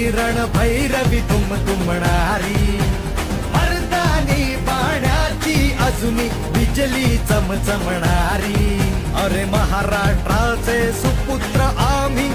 रणभैरवी तुमणारी, मर्दानी पाण्याची अजूनी बिजली चमचमणारी. अरे महाराष्ट्राचे सुपुत्र आम्ही